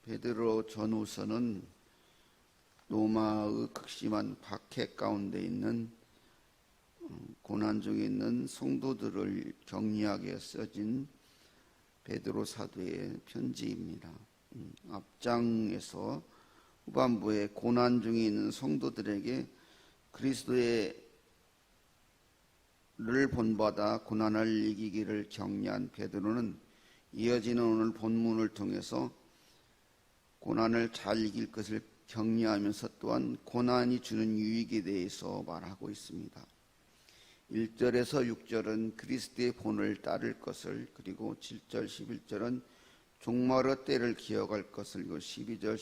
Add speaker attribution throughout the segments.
Speaker 1: 베드로 전후서는 로마의 극심한 박해 가운데 있는 고난 중에 있는 성도들을 격려하기 위해 써진 베드로 사도의 편지입니다. 앞장에서 후반부에 고난 중에 있는 성도들에게 그리스도를 본받아 고난을 이기기를 격려한 베드로는 이어지는 오늘 본문을 통해서 고난을 잘 이길 것을 격려하면서 또한 고난이 주는 유익에 대해서 말하고 있습니다. 1절에서 6절은 그리스도의 본을 따를 것을, 그리고 7절, 11절은 종말의 때를 기억할 것을, 그리고 12절,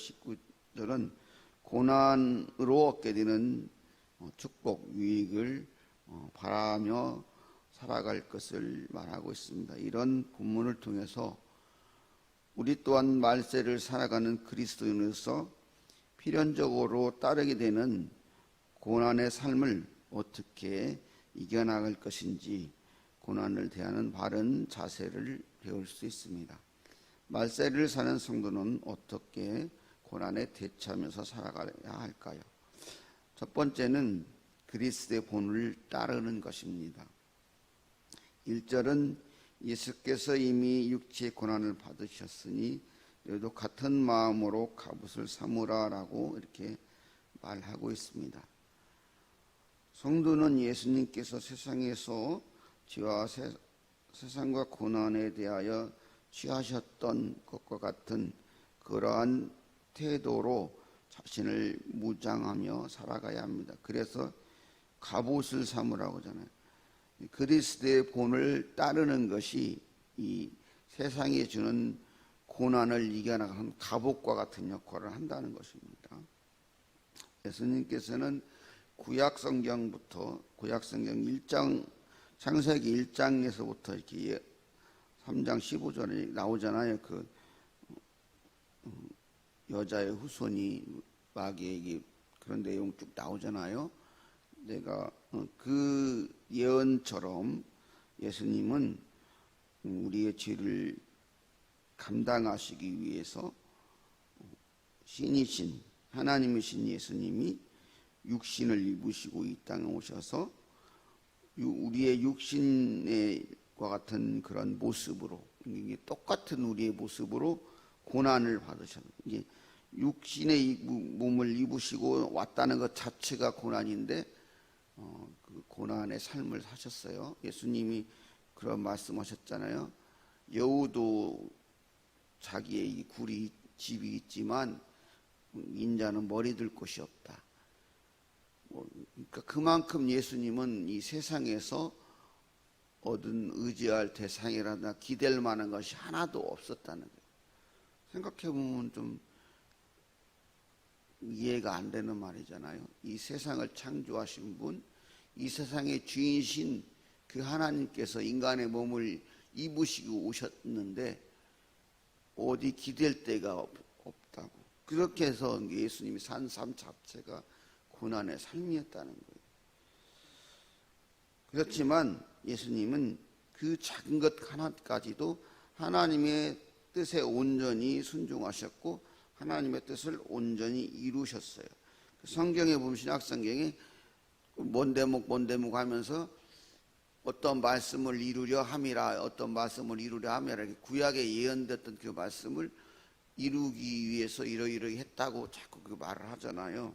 Speaker 1: 19절은 고난으로 얻게 되는 축복, 유익을 바라며 살아갈 것을 말하고 있습니다. 이런 본문을 통해서 우리 또한 말세를 살아가는 그리스도인으로서 필연적으로 따르게 되는 고난의 삶을 어떻게 이겨나갈 것인지, 고난을 대하는 바른 자세를 배울 수 있습니다. 말세를 사는 성도는 어떻게 고난에 대처하면서 살아가야 할까요? 첫 번째는 그리스도의 본을 따르는 것입니다. 1절은 예수께서 이미 육체의 고난을 받으셨으니 너희도 같은 마음으로 갑옷을 삼으라 라고 이렇게 말하고 있습니다. 성도는 예수님께서 세상에서 죄와 세상과 고난에 대하여 취하셨던 것과 같은 그러한 태도로 자신을 무장하며 살아가야 합니다. 그래서 갑옷을 삼으라고 하잖아요. 그리스도의 본을 따르는 것이 이 세상에 주는 고난을 이겨나가는 갑옷과 같은 역할을 한다는 것입니다. 예수님께서는 구약성경부터, 구약성경 1장, 창세기 1장에서부터 이렇게 3장 15절에 나오잖아요. 그 여자의 후손이 마귀에게 그런 내용 쭉 나오잖아요. 내가 그 예언처럼 예수님은 우리의 죄를 감당하시기 위해서 신이신 하나님이신 예수님이 육신을 입으시고 이 땅에 오셔서 우리의 육신과 같은 그런 모습으로, 똑같은 우리의 모습으로 고난을 받으셨는데, 육신의 몸을 입으시고 왔다는 것 자체가 고난인데 그 고난의 삶을 사셨어요. 예수님이 그런 말씀하셨잖아요. 여우도 자기의 이 굴이 집이 있지만 인자는 머리 들 곳이 없다. 그러니까 그만큼 예수님은 이 세상에서 얻은 의지할 대상이라나 기댈 만한 것이 하나도 없었다는 거예요. 생각해보면 좀 이해가 안 되는 말이잖아요. 이 세상을 창조하신 분, 이 세상의 주인이신 그 하나님께서 인간의 몸을 입으시고 오셨는데 어디 기댈 데가 없다고. 그렇게 해서 예수님이 산 삶 자체가 고난의 삶이었다는 거예요. 그렇지만 예수님은 그 작은 것 하나까지도 하나님의 뜻에 온전히 순종하셨고 하나님의 뜻을 온전히 이루셨어요. 성경에 보면 신약성경에 뭔 대목 하면서 어떤 말씀을 이루려 함이라, 어떤 말씀을 이루려 함이라, 구약에 예언됐던 그 말씀을 이루기 위해서 이러이러히 했다고 자꾸 그 말을 하잖아요.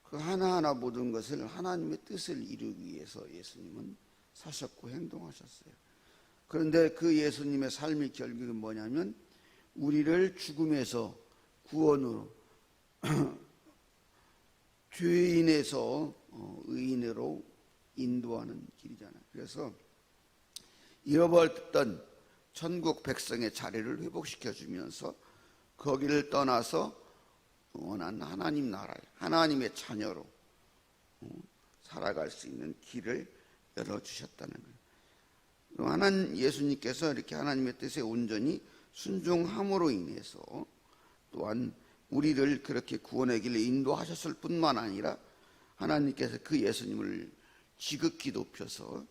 Speaker 1: 그 하나하나 모든 것을 하나님의 뜻을 이루기 위해서 예수님은 사셨고 행동하셨어요. 그런데 그 예수님의 삶의 결국은 뭐냐면 우리를 죽음에서 구원으로 죄인에서 의인으로 인도하는 길이잖아요. 그래서 잃어버렸던 천국 백성의 자리를 회복시켜 주면서 거기를 떠나서 원한 하나님 나라에 하나님의 자녀로 살아갈 수 있는 길을 열어주셨다는 거예요. 하나님 예수님께서 이렇게 하나님의 뜻에 온전히 순종함으로 인해서 또한 우리를 그렇게 구원의 길에 인도하셨을 뿐만 아니라 하나님께서 그 예수님을 지극히 높여서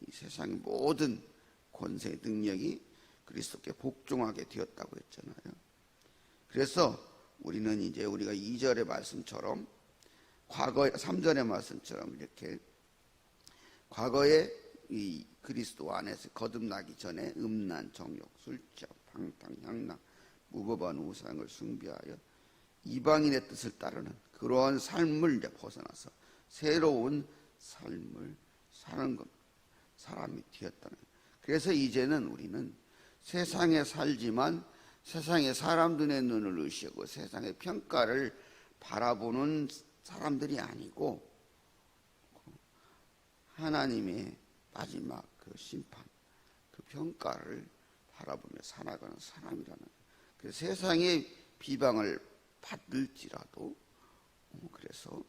Speaker 1: 이 세상의 모든 권세 능력이 그리스도께 복종하게 되었다고 했잖아요. 그래서 우리는 이제 우리가 2절의 말씀처럼 과거 3절의 말씀처럼 이렇게 과거에 이 그리스도 안에서 거듭나기 전에 음란, 정욕, 술취함, 방탕, 향락, 무법한 우상을 숭배하여 이방인의 뜻을 따르는 그러한 삶을 이제 벗어나서 새로운 삶을 사는 것, 사람이 되었다는 거예요. 그래서 이제는 우리는 세상에 살지만 세상의 사람들의 눈을 의식하고 세상의 평가를 바라보는 사람들이 아니고 하나님의 마지막 그 심판, 그 평가를 바라보며 살아가는 사람이라는 거예요. 그래서 세상의 비방을 받을지라도 그래서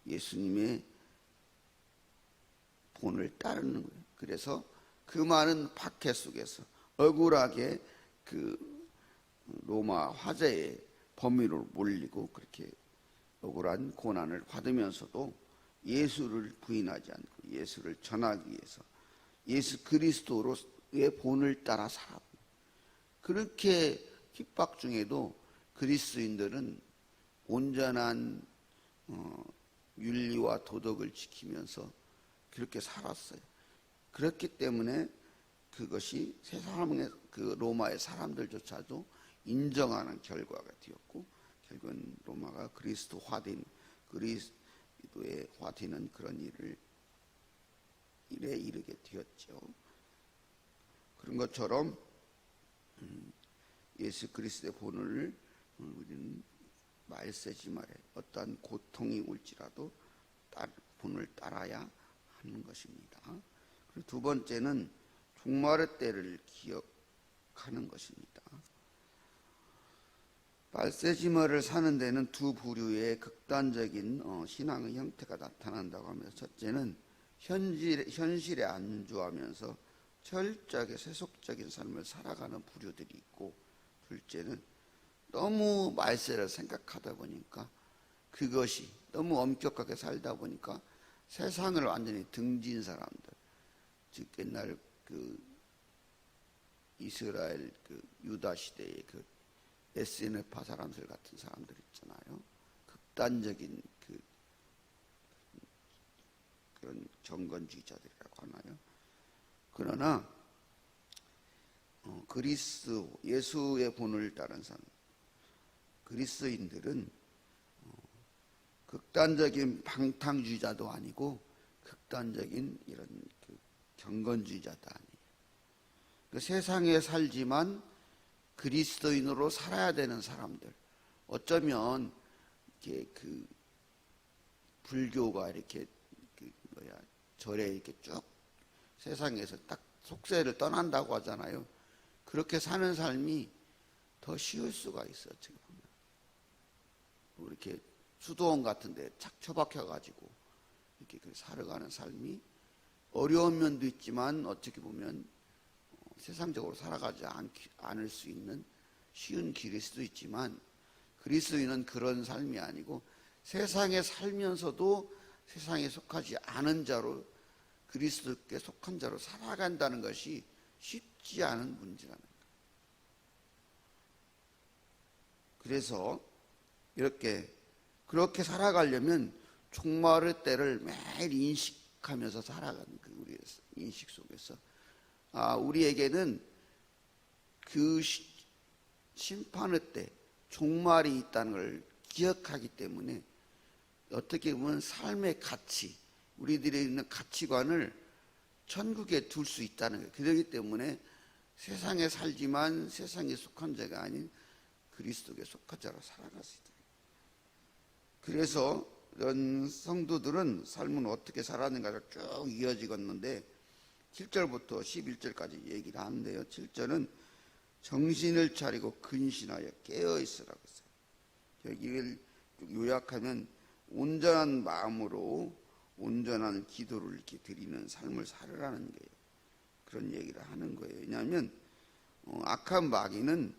Speaker 1: 예수님의 본을 따르는 거예요. 그래서 그 많은 박해 속에서 억울하게 그 로마 화제의 범위로 몰리고 그렇게 억울한 고난을 받으면서도 예수를 부인하지 않고 예수를 전하기 위해서 예수 그리스도로의 본을 따라 살았고, 그렇게 핍박 중에도 그리스도인들은 온전한 윤리와 도덕을 지키면서 그렇게 살았어요. 그렇기 때문에 그것이 세상의 그 로마의 사람들조차도 인정하는 결과가 되었고, 결국은 로마가 그리스도화된, 그리스도의 화되는 그런 일에 이르게 되었죠. 그런 것처럼 예수 그리스도의 본을 우리는 말세지말에 어떠한 고통이 올지라도 본을 따라야 하는 것입니다. 그리고 두 번째는 종말의 때를 기억하는 것입니다. 말세지말을 사는 데는 두 부류의 극단적인 신앙의 형태가 나타난다고 하면서, 첫째는 현실에 안주하면서 철저하게 세속적인 삶을 살아가는 부류들이 있고, 둘째는 너무 말세를 생각하다 보니까 그것이 너무 엄격하게 살다 보니까 세상을 완전히 등진 사람들, 즉 옛날 그 이스라엘 그 유다 시대의 그 SNF파 사람들 같은 사람들 있잖아요. 극단적인 그런 정건주의자들이라고 하나요. 그러나 예수의 본을 따른 사람, 그리스도인들은 극단적인 방탕주의자도 아니고 극단적인 이런 경건주의자도 아니에요. 그 세상에 살지만 그리스도인으로 살아야 되는 사람들, 어쩌면 이렇게 그 불교가 이렇게 절에 이렇게 쭉 세상에서 딱 속세를 떠난다고 하잖아요. 그렇게 사는 삶이 더 쉬울 수가 있어요. 어떻게 보면 이렇게 수도원 같은데 착 처박혀가지고 이렇게 살아가는 삶이 어려운 면도 있지만 어떻게 보면 세상적으로 살아가지 않을 수 있는 쉬운 길일 수도 있지만, 그리스도인은 그런 삶이 아니고 세상에 살면서도 세상에 속하지 않은 자로, 그리스도께 속한 자로 살아간다는 것이 쉽지 않은 문제라는 거예요. 그래서 그렇게 살아가려면 종말의 때를 매일 인식하면서 살아가는 우리의 인식 속에서 우리에게는 그 심판의 때 종말이 있다는 걸 기억하기 때문에 어떻게 보면 삶의 가치, 우리들이 있는 가치관을 천국에 둘 수 있다는 거예요. 그렇기 때문에 세상에 살지만 세상에 속한 자가 아닌 그리스도께 속한 자로 살아갈 수 있다. 그래서 이런 성도들은 삶은 어떻게 살았는가가 쭉 이어지겠는데 7절부터 11절까지 얘기를 하는데요. 7절은 정신을 차리고 근신하여 깨어있으라고 했어요. 여기를 요약하면 온전한 마음으로 온전한 기도를 이렇게 드리는 삶을 살으라는 거예요. 그런 얘기를 하는 거예요. 왜냐하면 악한 마귀는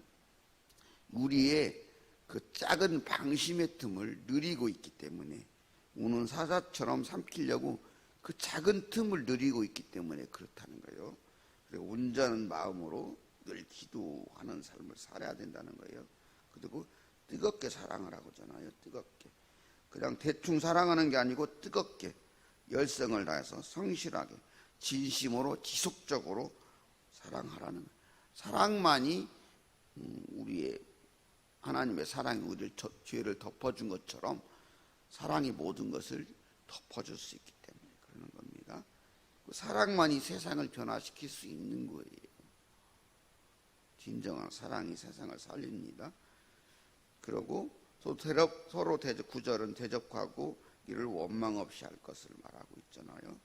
Speaker 1: 우리의 그 작은 방심의 틈을 누리고 있기 때문에, 우는 사자처럼 삼키려고 그 작은 틈을 누리고 있기 때문에 그렇다는 거예요. 그리고 온전한 마음으로 늘 기도하는 삶을 살아야 된다는 거예요. 그리고 뜨겁게 사랑을 하고잖아요. 뜨겁게. 그냥 대충 사랑하는 게 아니고 뜨겁게 열성을 다해서 성실하게 진심으로 지속적으로 사랑하라는, 사랑만이 우리의 하나님의 사랑이 우리를 죄를 덮어준 것처럼 사랑이 모든 것을 덮어줄 수 있기 때문에 그러는 겁니다. 그 사랑만이 세상을 변화시킬 수 있는 거예요. 진정한 사랑이 세상을 살립니다. 그리고 서로 9절은 대적하고 이를 원망 없이 할 것을 말하고 있잖아요.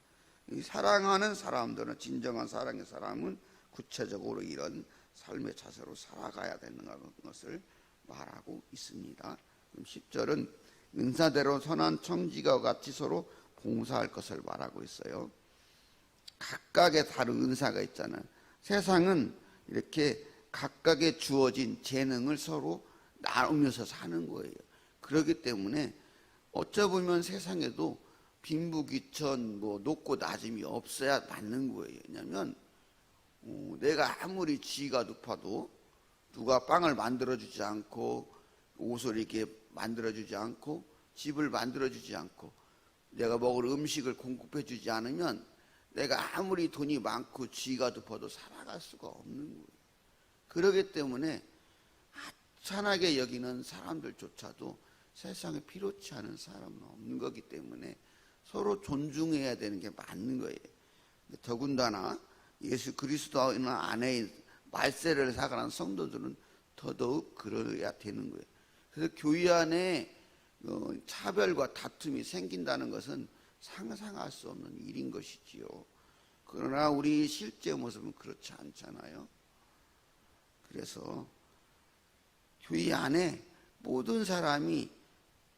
Speaker 1: 이 사랑하는 사람들은, 진정한 사랑의 사람은 구체적으로 이런 삶의 자세로 살아가야 되는 것을 말하고 있습니다. 10절은 은사대로 선한 청지기와 같이 서로 봉사할 것을 말하고 있어요. 각각의 다른 은사가 있잖아요. 세상은 이렇게 각각의 주어진 재능을 서로 나누면서 사는 거예요. 그렇기 때문에 어쩌보면 세상에도 빈부귀천, 높고 낮음이 없어야 맞는 거예요. 왜냐하면 내가 아무리 지위가 높아도 누가 빵을 만들어주지 않고 옷을 이렇게 만들어주지 않고 집을 만들어주지 않고 내가 먹을 음식을 공급해주지 않으면 내가 아무리 돈이 많고 지위가 높아도 살아갈 수가 없는 거예요. 그렇기 때문에 하찮게 여기는 사람들조차도 세상에 필요치 않은 사람은 없는 거기 때문에 서로 존중해야 되는 게 맞는 거예요. 더군다나 예수 그리스도 안에 말세를 살아가는 성도들은 더더욱 그러야 되는 거예요. 그래서 교회 안에 차별과 다툼이 생긴다는 것은 상상할 수 없는 일인 것이지요. 그러나 우리 실제 모습은 그렇지 않잖아요. 그래서 교회 안에 모든 사람이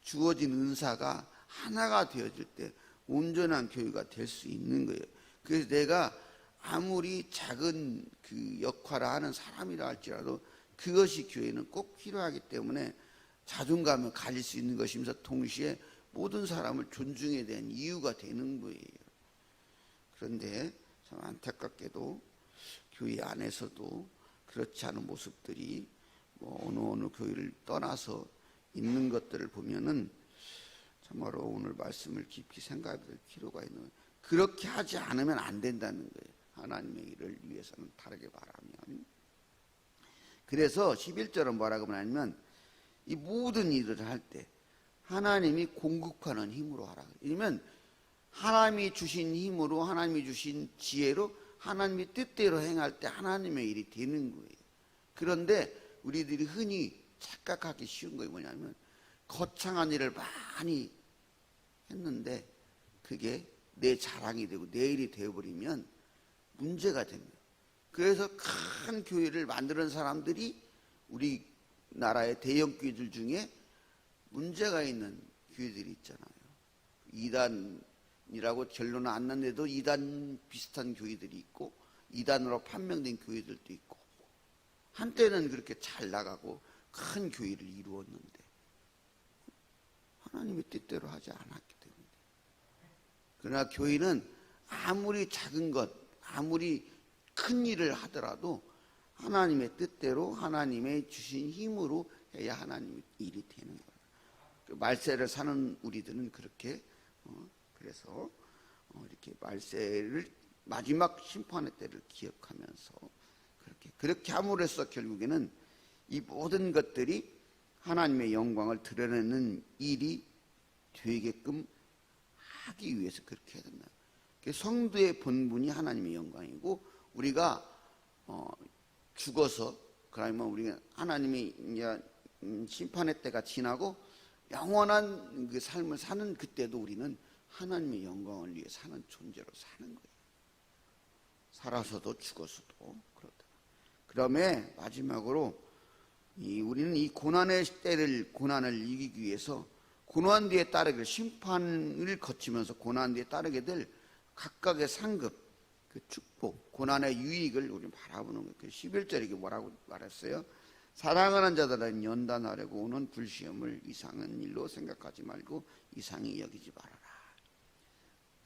Speaker 1: 주어진 은사가 하나가 되어질 때 온전한 교회가 될 수 있는 거예요. 그래서 내가 아무리 작은 그 역할을 하는 사람이라 할지라도 그것이 교회는 꼭 필요하기 때문에 자존감을 가질 수 있는 것이면서 동시에 모든 사람을 존중해야 되는 이유가 되는 거예요. 그런데 참 안타깝게도 교회 안에서도 그렇지 않은 모습들이 어느 교회를 떠나서 있는 것들을 보면은 참으로 오늘 말씀을 깊이 생각해 볼 필요가 있는 거예요. 그렇게 하지 않으면 안 된다는 거예요. 하나님의 일을 위해서는 다르게 말하면. 그래서 11절은 뭐라고 하냐면 이 모든 일을 할 때 하나님이 공급하는 힘으로 하라. 왜냐면 하나님이 주신 힘으로, 하나님이 주신 지혜로, 하나님의 뜻대로 행할 때 하나님의 일이 되는 거예요. 그런데 우리들이 흔히 착각하기 쉬운 거 뭐냐면 거창한 일을 많이 했는데 그게 내 자랑이 되고 내 일이 되어버리면 문제가 됩니다. 그래서 큰 교회를 만드는 사람들이 우리나라의 대형 교회들 중에 문제가 있는 교회들이 있잖아요. 이단이라고 결론은 안 났는데도 이단 비슷한 교회들이 있고 이단으로 판명된 교회들도 있고 한때는 그렇게 잘 나가고 큰 교회를 이루었는데 하나님의 뜻대로 하지 않았기 때문에. 그러나 교회는 아무리 작은 것, 아무리 큰 일을 하더라도 하나님의 뜻대로 하나님의 주신 힘으로 해야 하나님의 일이 되는 거예요. 말세를 사는 우리들은 그렇게 그래서 이렇게 말세를 마지막 심판의 때를 기억하면서 그렇게 함으로써 결국에는 이 모든 것들이 하나님의 영광을 드러내는 일이 되게끔 하기 위해서 그렇게 해야 된다. 성도의 본분이 하나님의 영광이고 우리가 죽어서 그러면 우리가 하나님의 이제 심판의 때가 지나고 영원한 그 삶을 사는 그때도 우리는 하나님의 영광을 위해 사는 존재로 사는 거예요. 살아서도 죽어서도 그렇다. 그다음에 마지막으로 우리는 이 고난을 이기기 위해서 고난 뒤에 따르게 심판을 거치면서 고난 뒤에 따르게 될 각각의 상급, 그 축복, 고난의 유익을 우리 바라보는 거예요. 11절에 이게 뭐라고 말했어요? 사랑하는 자들은 연단하려고 오는 불시험을 이상한 일로 생각하지 말고 이상히 여기지 말아라.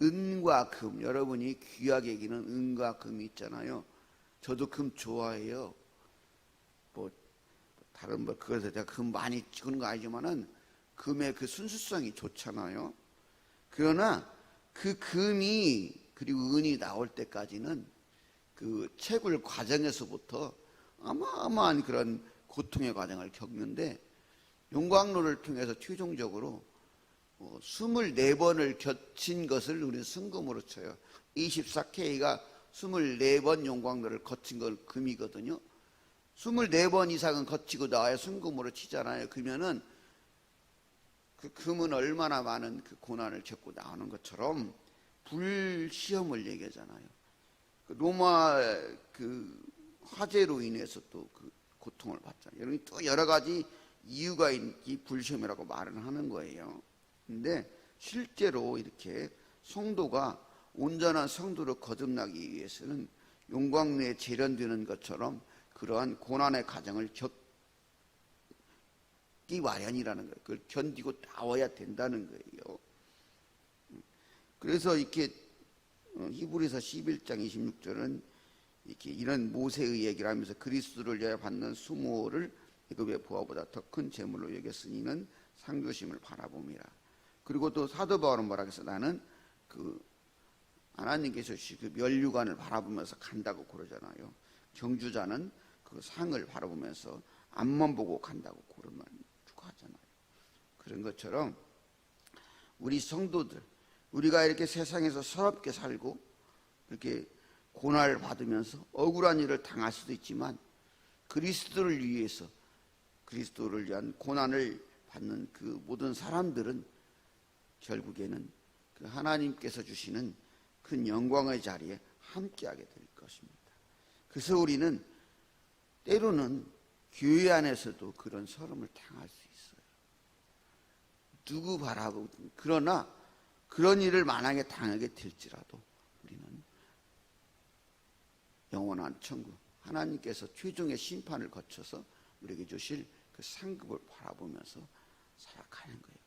Speaker 1: 은과 금, 여러분이 귀하게 여기는 은과 금이 있잖아요. 저도 금 좋아해요. 다른 뭐 그것에 제가 금 많이 찍은 거 아니지만은 금의 그 순수성이 좋잖아요. 그러나 그 금이 그리고 은이 나올 때까지는 그 채굴 과정에서부터 어마어마한 그런 고통의 과정을 겪는데, 용광로를 통해서 최종적으로 24번을 거친 것을 우리는 순금으로 쳐요. 24K가 24번 용광로를 거친 걸 금이거든요. 24번 이상은 거치고 나와야 순금으로 치잖아요. 그러면은 그 금은 얼마나 많은 그 고난을 겪고 나오는 것처럼 불시험을 얘기하잖아요. 그 로마 그 화재로 인해서 또 그 고통을 받잖아요. 여러분이 또 여러 가지 이유가 이 불시험이라고 말을 하는 거예요. 근데 실제로 이렇게 성도가 온전한 성도로 거듭나기 위해서는 용광로에 재련되는 것처럼 그러한 고난의 과정을 겪기 마련이라는 거예요. 그걸 견디고 나와야 된다는 거예요. 그래서 이렇게 히브리서 11장 26절은 이렇게 이런 모세의 얘기를 하면서 그리스도를 위하여 받는 수모를 애굽의 부하보다 더 큰 재물로 여겼으니는 상주심을 바라봄이라. 그리고 또 사도 바울은 뭐라 그랬어? 나는 그 하나님께서 주신 그 면류관을 바라보면서 간다고 그러잖아요. 경주자는 그 상을 바라보면서 앞만 보고 간다고 그런 말 하잖아요. 그런 것처럼 우리 성도들, 우리가 이렇게 세상에서 서럽게 살고 이렇게 고난을 받으면서 억울한 일을 당할 수도 있지만, 그리스도를 위해서 그리스도를 위한 고난을 받는 그 모든 사람들은 결국에는 그 하나님께서 주시는 큰 영광의 자리에 함께하게 될 것입니다. 그래서 우리는 때로는 교회 안에서도 그런 서름을 당할 수 있어요. 누구 바라보고. 그러나 그런 일을 만약에 당하게 될지라도 우리는 영원한 천국, 하나님께서 최종의 심판을 거쳐서 우리에게 주실 그 상급을 바라보면서 살아가는 거예요.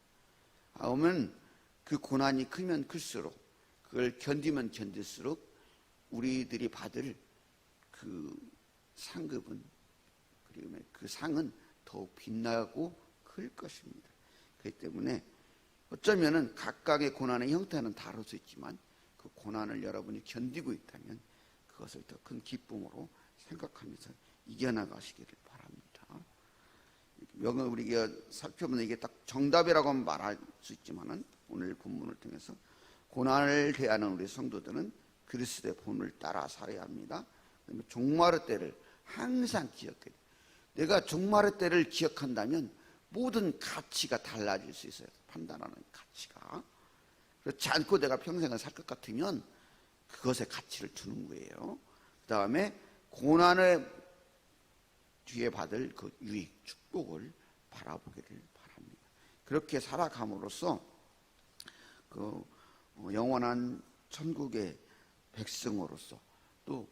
Speaker 1: 아우면 그 고난이 크면 클수록, 그걸 견디면 견딜수록 우리들이 받을 그 상급은, 그리고 그 상은 더욱 빛나고 클 것입니다. 그렇기 때문에 어쩌면은 각각의 고난의 형태는 다를 수 있지만, 그 고난을 여러분이 견디고 있다면 그것을 더 큰 기쁨으로 생각하면서 이겨나가시기를 바랍니다. 우리가 살펴보면 이게 딱 정답이라고 말할 수 있지만은, 오늘 본문을 통해서 고난을 대하는 우리 성도들은 그리스도의 본을 따라 살아야 합니다. 종말의 때를 항상 기억해야 돼요. 내가 종말의 때를 기억한다면 모든 가치가 달라질 수 있어요. 판단하는 가치가. 그렇지 않고 내가 평생을 살 것 같으면 그것에 가치를 두는 거예요. 그 다음에 고난의 뒤에 받을 그 유익, 축복을 바라보기를 바랍니다. 그렇게 살아감으로써 그 영원한 천국의 백성으로서, 또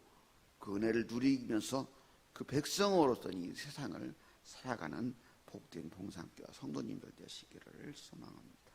Speaker 1: 그 은혜를 누리면서 그 백성으로서 이 세상을 살아가는 복된 봉사교와 성도님들 되시기를 소망합니다.